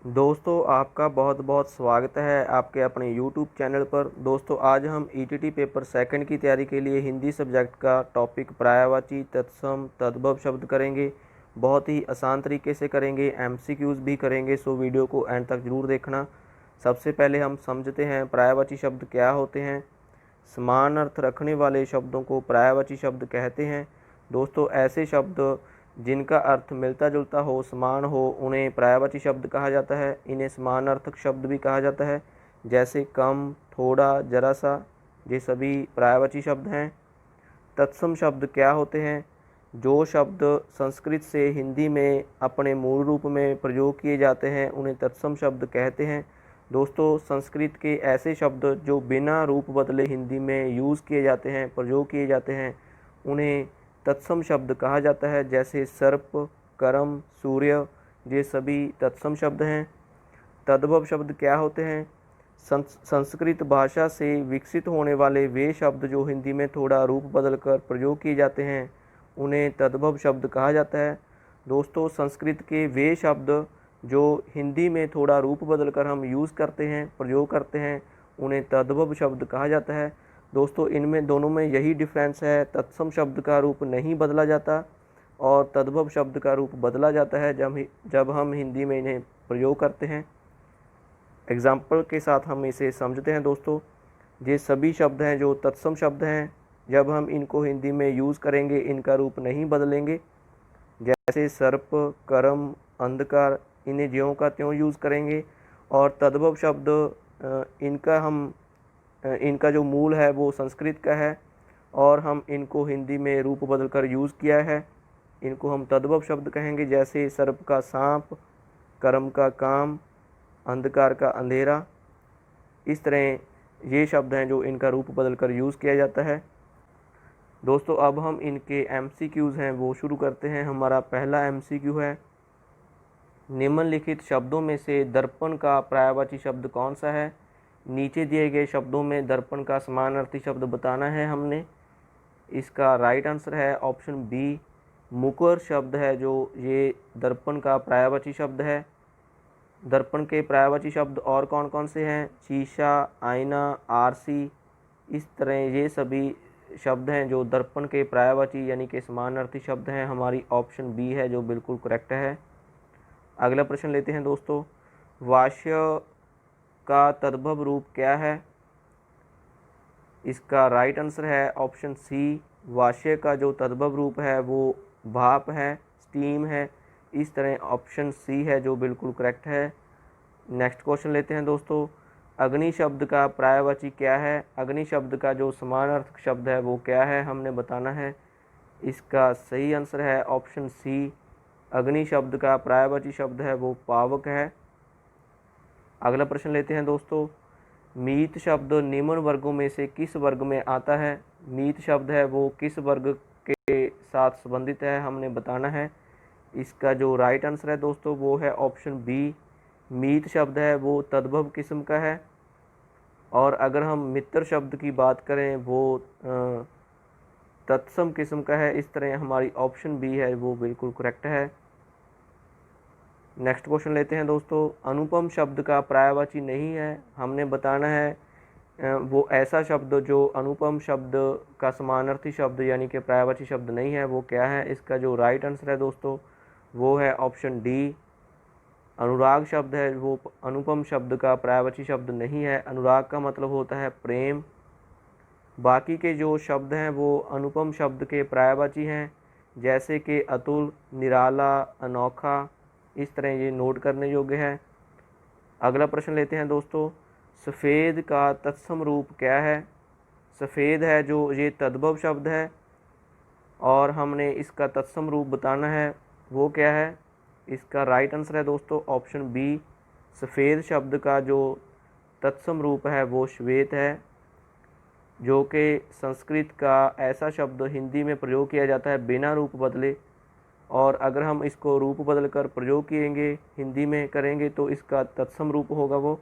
दोस्तों आपका बहुत बहुत स्वागत है आपके अपने YouTube चैनल पर। दोस्तों आज हम ईटीटी पेपर सेकंड की तैयारी के लिए हिंदी सब्जेक्ट का टॉपिक पर्यायवाची तत्सम तद्भव शब्द करेंगे। बहुत ही आसान तरीके से करेंगे, एमसीक्यूज़ भी करेंगे, सो वीडियो को एंड तक ज़रूर देखना। सबसे पहले हम समझते हैं पर्यायवाची शब्द क्या होते हैं। समान अर्थ रखने वाले शब्दों को पर्यायवाची शब्द कहते हैं। दोस्तों ऐसे शब्द जिनका अर्थ मिलता जुलता हो, समान हो, उन्हें पर्यायवाची शब्द कहा जाता है। इन्हें समानार्थक शब्द भी कहा जाता है, जैसे कम, थोड़ा, जरा सा, ये सभी पर्यायवाची शब्द हैं। तत्सम शब्द क्या होते हैं? जो शब्द संस्कृत से हिंदी में अपने मूल रूप में प्रयोग किए जाते हैं उन्हें तत्सम शब्द कहते हैं। दोस्तों संस्कृत के ऐसे शब्द जो बिना रूप बदले हिंदी में यूज़ किए जाते हैं, प्रयोग किए जाते हैं, उन्हें तत्सम शब्द कहा जाता है, जैसे सर्प, करम, सूर्य, ये सभी तत्सम शब्द हैं। तद्भव शब्द क्या होते हैं? संस्कृत भाषा से विकसित होने वाले वे शब्द जो हिंदी में थोड़ा रूप बदलकर प्रयोग किए जाते हैं उन्हें तद्भव शब्द कहा जाता है। दोस्तों संस्कृत के वे शब्द जो हिंदी में थोड़ा रूप बदलकर हम यूज़ करते हैं, प्रयोग करते हैं, उन्हें तद्भव शब्द कहा जाता है। दोस्तों इनमें दोनों में यही डिफरेंस है, तत्सम शब्द का रूप नहीं बदला जाता और तद्भव शब्द का रूप बदला जाता है जब हम हिंदी में इन्हें प्रयोग करते हैं। एग्जाम्पल के साथ हम इसे समझते हैं। दोस्तों ये सभी शब्द हैं जो तत्सम शब्द हैं, जब हम इनको हिंदी में यूज़ करेंगे इनका रूप नहीं बदलेंगे। जैसे सर्प, करम, अंधकार, इन्हें ज्यों का त्यों यूज़ करेंगे। और तद्भव शब्द इनका जो मूल है वो संस्कृत का है और हम इनको हिंदी में रूप बदलकर यूज़ किया है, इनको हम तद्भव शब्द कहेंगे। जैसे सर्प का सांप, करम का काम, अंधकार का अंधेरा। इस तरह ये शब्द हैं जो इनका रूप बदलकर यूज़ किया जाता है। दोस्तों अब हम इनके एमसीक्यूज़ हैं वो शुरू करते हैं। हमारा पहला एमसीक्यू है, निम्नलिखित शब्दों में से दर्पण का पर्यायवाची शब्द कौन सा है? नीचे दिए गए शब्दों में दर्पण का समानार्थी शब्द बताना है हमने। इसका राइट आंसर है ऑप्शन बी, मुकर शब्द है जो ये दर्पण का पर्यायवाची शब्द है। दर्पण के पर्यायवाची शब्द और कौन कौन से हैं? शीशा, आईना, आरसी। इस तरह ये सभी शब्द हैं जो दर्पण के पर्यायवाची यानी कि समानार्थी शब्द हैं। हमारी ऑप्शन बी है जो बिल्कुल करेक्ट है। अगला प्रश्न लेते हैं दोस्तों, वाष्य का तद्भव रूप क्या है? इसका राइट आंसर है ऑप्शन सी, वाष्य का जो तद्भव रूप है वो भाप है, स्टीम है। इस तरह ऑप्शन सी है जो बिल्कुल करेक्ट है। नेक्स्ट क्वेश्चन लेते हैं दोस्तों, अग्नि शब्द का पर्यायवाची क्या है? अग्नि शब्द का जो समानार्थक शब्द है वो क्या है, हमने बताना है। इसका सही आंसर है ऑप्शन सी, अग्नि शब्द का पर्यायवाची शब्द है वो पावक है। अगला प्रश्न लेते हैं दोस्तों, मीत शब्द निम्न वर्गों में से किस वर्ग में आता है? मीत शब्द है वो किस वर्ग के साथ संबंधित है, हमने बताना है। इसका जो राइट आंसर है दोस्तों वो है ऑप्शन बी, मीत शब्द है वो तद्भव किस्म का है। और अगर हम मित्र शब्द की बात करें वो तत्सम किस्म का है। इस तरह हमारी ऑप्शन बी है वो बिल्कुल करेक्ट है। नेक्स्ट क्वेश्चन लेते हैं दोस्तों, अनुपम शब्द का पर्यायवाची नहीं है, हमने बताना है वो ऐसा शब्द जो अनुपम शब्द का समानार्थी शब्द यानी कि पर्यायवाची शब्द नहीं है, वो क्या है। इसका जो राइट आंसर है दोस्तों वो है ऑप्शन डी, अनुराग शब्द है वो अनुपम शब्द का पर्यायवाची शब्द नहीं है। अनुराग का मतलब होता है प्रेम। बाकी के जो शब्द हैं वो अनुपम शब्द के पर्यायवाची हैं, जैसे कि अतुल, निराला, अनोखा। इस तरह ये नोट करने योग्य है। अगला प्रश्न लेते हैं दोस्तों, सफ़ेद का तत्सम रूप क्या है? सफ़ेद है जो ये तद्भव शब्द है और हमने इसका तत्सम रूप बताना है, वो क्या है। इसका राइट आंसर है दोस्तों ऑप्शन बी, सफ़ेद शब्द का जो तत्सम रूप है वो श्वेत है, जो कि संस्कृत का ऐसा शब्द हिंदी में प्रयोग किया जाता है बिना रूप बदले। और अगर हम इसको रूप बदल कर प्रयोग किएंगे, हिंदी में करेंगे, तो इसका तत्सम रूप होगा वो।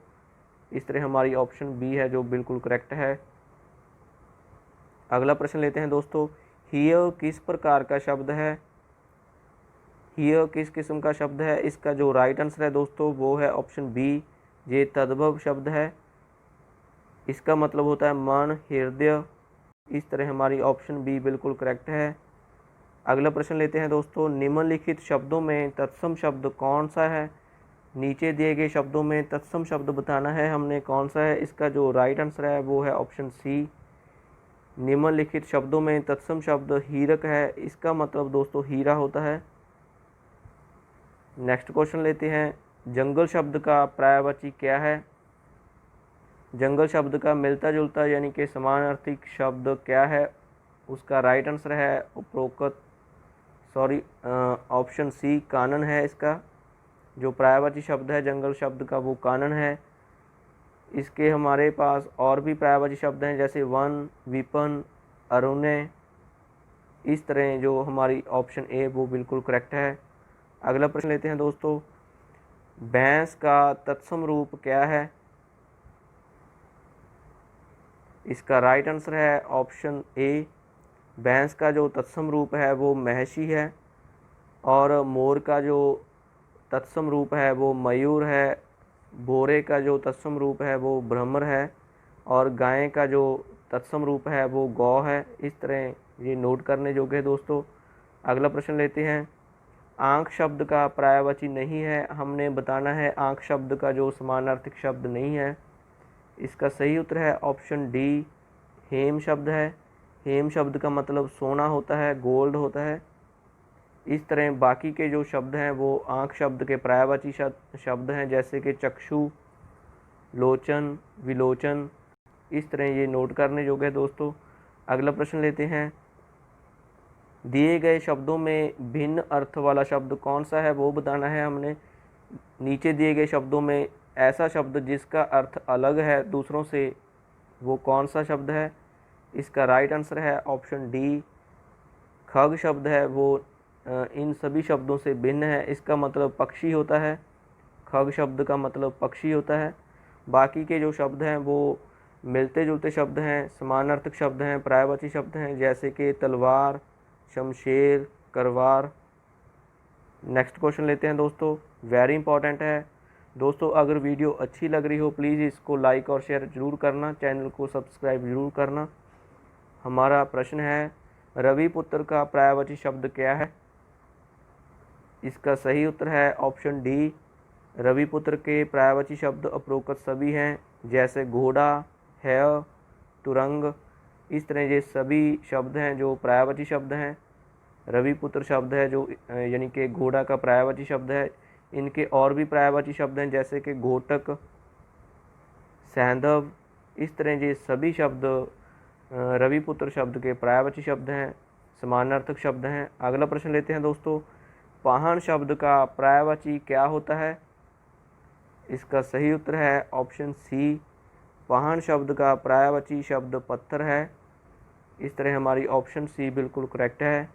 इस तरह हमारी ऑप्शन बी है जो बिल्कुल करेक्ट है। अगला प्रश्न लेते हैं दोस्तों, हीय किस प्रकार का शब्द है? हिय किस किस्म का शब्द है? इसका जो राइट आंसर है दोस्तों वो है ऑप्शन बी, ये तद्भव शब्द है। इसका मतलब होता है मन, हृदय। इस तरह हमारी ऑप्शन बी बिल्कुल करेक्ट है। अगला प्रश्न लेते हैं दोस्तों, निम्नलिखित शब्दों में तत्सम शब्द कौन सा है? नीचे दिए गए शब्दों में तत्सम शब्द बताना है हमने कौन सा है। इसका जो राइट आंसर है वो है ऑप्शन सी। निम्नलिखित शब्दों में तत्सम शब्द हीरक है। इसका मतलब दोस्तों हीरा होता है। नेक्स्ट क्वेश्चन लेते हैं, जंगल शब्द का पर्यायवाची क्या है? जंगल शब्द का मिलता जुलता यानी कि समानार्थी शब्द क्या है? उसका राइट आंसर है उपरोक्त ऑप्शन सी, कानन है। इसका जो पर्यायवाची शब्द है जंगल शब्द का वो कानन है। इसके हमारे पास और भी पर्यायवाची शब्द हैं जैसे वन, विपन, अरुण्य। इस तरह जो हमारी ऑप्शन ए वो बिल्कुल करेक्ट है। अगला प्रश्न लेते हैं दोस्तों, भैंस का तत्सम रूप क्या है? इसका राइट आंसर है ऑप्शन ए। भैंस का जो तत्सम रूप है वो महिषी है, और मोर का जो तत्सम रूप है वो मयूर है। भोरे का जो तत्सम रूप है वो भ्रमर है, और गाय का जो तत्सम रूप है वो गौ है। इस तरह ये नोट करने योग्य है दोस्तों। अगला प्रश्न लेते हैं, आंख शब्द का पर्यायवाची नहीं है। हमने बताना है आंख शब्द का जो समानार्थिक शब्द नहीं है। इसका सही उत्तर है ऑप्शन डी, हेम शब्द है। हेम शब्द का मतलब सोना होता है, गोल्ड होता है। इस तरह बाकी के जो शब्द हैं वो आंख शब्द के पर्यायवाची शब्द हैं जैसे कि चक्षु, लोचन, विलोचन। इस तरह ये नोट करने योग्य है दोस्तों। अगला प्रश्न लेते हैं, दिए गए शब्दों में भिन्न अर्थ वाला शब्द कौन सा है वो बताना है हमने। नीचे दिए गए शब्दों में ऐसा शब्द जिसका अर्थ अलग है दूसरों से वो कौन सा शब्द है? इसका राइट आंसर है ऑप्शन डी, खग शब्द है वो इन सभी शब्दों से भिन्न है। इसका मतलब पक्षी होता है। खग शब्द का मतलब पक्षी होता है। बाकी के जो शब्द हैं वो मिलते जुलते शब्द हैं, समानार्थक शब्द हैं, पर्यायवाची शब्द हैं जैसे कि तलवार, शमशेर, करवार। नेक्स्ट क्वेश्चन लेते हैं दोस्तों, वेरी इंपॉर्टेंट है दोस्तों। अगर वीडियो अच्छी लग रही हो प्लीज़ इसको लाइक और शेयर ज़रूर करना, चैनल को सब्सक्राइब ज़रूर करना। हमारा प्रश्न है, रवि पुत्र का पर्यायवाची शब्द क्या है? इसका सही उत्तर है ऑप्शन डी, रविपुत्र के पर्यायवाची शब्द उपरोक्त सभी हैं जैसे घोड़ा, है, तुरंग। इस तरह ये सभी शब्द हैं जो पर्यायवाची शब्द हैं। रविपुत्र शब्द है जो यानी कि घोड़ा का पर्यायवाची शब्द है। इनके और भी पर्यायवाची शब्द हैं जैसे कि घोटक, सैंधव। इस तरह ये सभी शब्द रविपुत्र शब्द के पर्यायवाची शब्द हैं, समानार्थक शब्द हैं। अगला प्रश्न लेते हैं दोस्तों, पाहन शब्द का पर्यायवाची क्या होता है? इसका सही उत्तर है ऑप्शन सी, पाहन शब्द का पर्यायवाची शब्द पत्थर है। इस तरह हमारी ऑप्शन सी बिल्कुल करेक्ट है।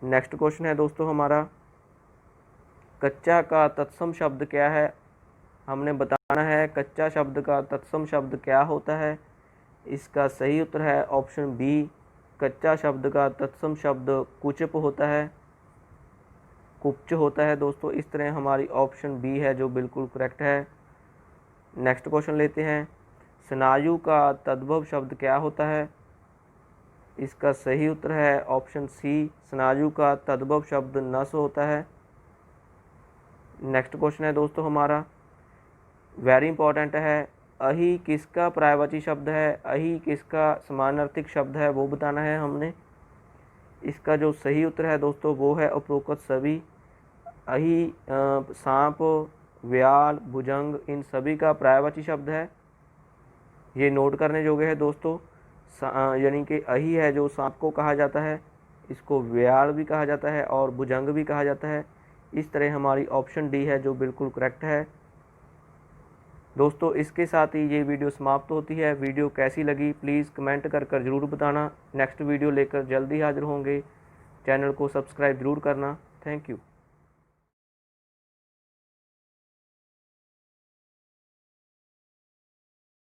नेक्स्ट क्वेश्चन है दोस्तों हमारा, कच्चा का तत्सम शब्द क्या है? हमने बताना है कच्चा शब्द का तत्सम शब्द क्या होता है। इसका सही उत्तर है ऑप्शन बी, कच्चा शब्द का तत्सम शब्द कुचप होता है, कुप्च होता है दोस्तों। इस तरह हमारी ऑप्शन बी है जो बिल्कुल करेक्ट है। नेक्स्ट क्वेश्चन लेते हैं, स्नायु का तद्भव शब्द क्या होता है? इसका सही उत्तर है ऑप्शन सी, स्नायु का तद्भव शब्द नस होता है। नेक्स्ट क्वेश्चन है दोस्तों हमारा, वेरी इंपॉर्टेंट है, अहि किसका पर्यायवाची शब्द है? अहि किसका समानार्थिक शब्द है वो बताना है हमने। इसका जो सही उत्तर है दोस्तों वो है उपरोक्त सभी। अहि सांप, व्याल, भुजंग इन सभी का पर्यायवाची शब्द है। ये नोट करने योग्य है दोस्तों। यानी कि अहि है जो सांप को कहा जाता है, इसको व्याल भी कहा जाता है और भुजंग भी कहा जाता है। इस तरह हमारी ऑप्शन डी है जो बिल्कुल करेक्ट है दोस्तों। इसके साथ ही ये वीडियो समाप्त होती है। वीडियो कैसी लगी प्लीज़ कमेंट कर ज़रूर बताना। नेक्स्ट वीडियो लेकर जल्दी हाजिर होंगे। चैनल को सब्सक्राइब ज़रूर करना। Thank you.